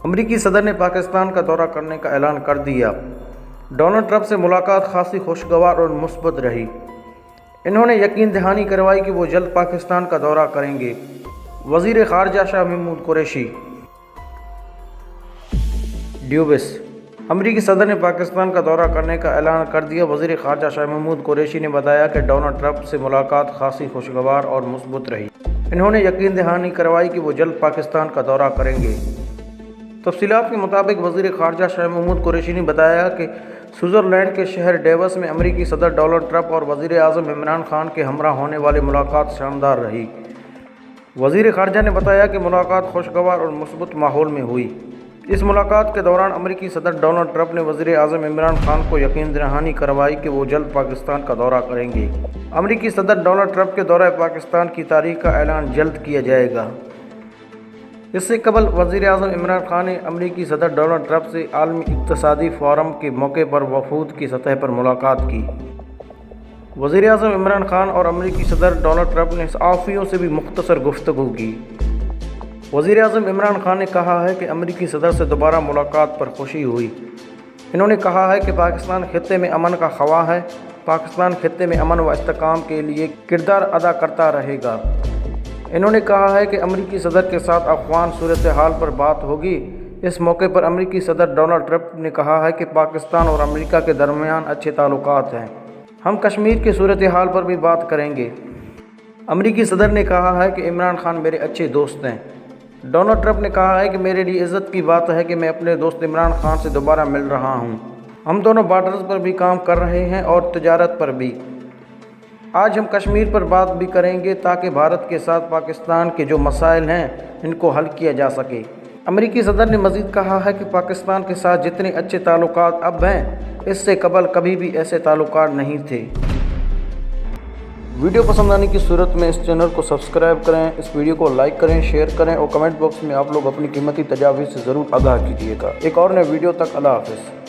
امریکی صدر نے پاکستان کا دورہ کرنے کا اعلان کر دیا۔ ڈونلڈ ٹرمپ سے ملاقات خاصی خوشگوار اور مثبت رہی۔ انہوں نے یقین دہانی کروائی کہ وہ جلد پاکستان کا دورہ کریں گے۔ وزیر خارجہ شاہ محمود قریشی۔ ڈیوبس۔ امریکی صدر نے پاکستان کا دورہ کرنے کا اعلان کر دیا۔ وزیر خارجہ شاہ محمود قریشی نے بتایا کہ ڈونلڈ ٹرمپ سے ملاقات خاصی خوشگوار اور مثبت رہی۔ انہوں نے یقین دہانی کروائی کہ وہ جلد پاکستان کا دورہ کریں گے۔ تفصیلات کے مطابق وزیر خارجہ شاہ محمود قریشی نے بتایا کہ سوئٹزرلینڈ کے شہر ڈیوس میں امریکی صدر ڈونلڈ ٹرمپ اور وزیر اعظم عمران خان کے ہمراہ ہونے والی ملاقات شاندار رہی۔ وزیر خارجہ نے بتایا کہ ملاقات خوشگوار اور مثبت ماحول میں ہوئی۔ اس ملاقات کے دوران امریکی صدر ڈونلڈ ٹرمپ نے وزیر اعظم عمران خان کو یقین دہانی کروائی کہ وہ جلد پاکستان کا دورہ کریں گے۔ امریکی صدر ڈونلڈ ٹرمپ کے دورہ پاکستان کی تاریخ کا اعلان جلد کیا جائے گا۔ اس سے قبل وزیر اعظم عمران خان نے امریکی صدر ڈونلڈ ٹرمپ سے عالمی اقتصادی فورم کے موقع پر وفود کی سطح پر ملاقات کی۔ وزیر اعظم عمران خان اور امریکی صدر ڈونلڈ ٹرمپ نے صحافیوں سے بھی مختصر گفتگو کی۔ وزیر اعظم عمران خان نے کہا ہے کہ امریکی صدر سے دوبارہ ملاقات پر خوشی ہوئی۔ انہوں نے کہا ہے کہ پاکستان خطے میں امن کا خواہاں ہے۔ پاکستان خطے میں امن و استحکام کے لیے کردار ادا کرتا رہے گا۔ انہوں نے کہا ہے کہ امریکی صدر کے ساتھ افغان صورتحال پر بات ہوگی۔ اس موقع پر امریکی صدر ڈونلڈ ٹرمپ نے کہا ہے کہ پاکستان اور امریکہ کے درمیان اچھے تعلقات ہیں۔ ہم کشمیر کی صورتحال پر بھی بات کریں گے۔ امریکی صدر نے کہا ہے کہ عمران خان میرے اچھے دوست ہیں۔ ڈونلڈ ٹرمپ نے کہا ہے کہ میرے لیے عزت کی بات ہے کہ میں اپنے دوست عمران خان سے دوبارہ مل رہا ہوں۔ ہم دونوں بارڈرز پر بھی کام کر رہے ہیں اور تجارت پر بھی۔ آج ہم کشمیر پر بات بھی کریں گے تاکہ بھارت کے ساتھ پاکستان کے جو مسائل ہیں ان کو حل کیا جا سکے۔ امریکی صدر نے مزید کہا ہے کہ پاکستان کے ساتھ جتنے اچھے تعلقات اب ہیں اس سے قبل کبھی بھی ایسے تعلقات نہیں تھے۔ ویڈیو پسند آنے کی صورت میں اس چینل کو سبسکرائب کریں، اس ویڈیو کو لائک کریں، شیئر کریں اور کمنٹ باکس میں آپ لوگ اپنی قیمتی تجاویز سے ضرور آگاہ کیجیے گا۔ ایک اور نئے ویڈیو تک اللہ حافظ۔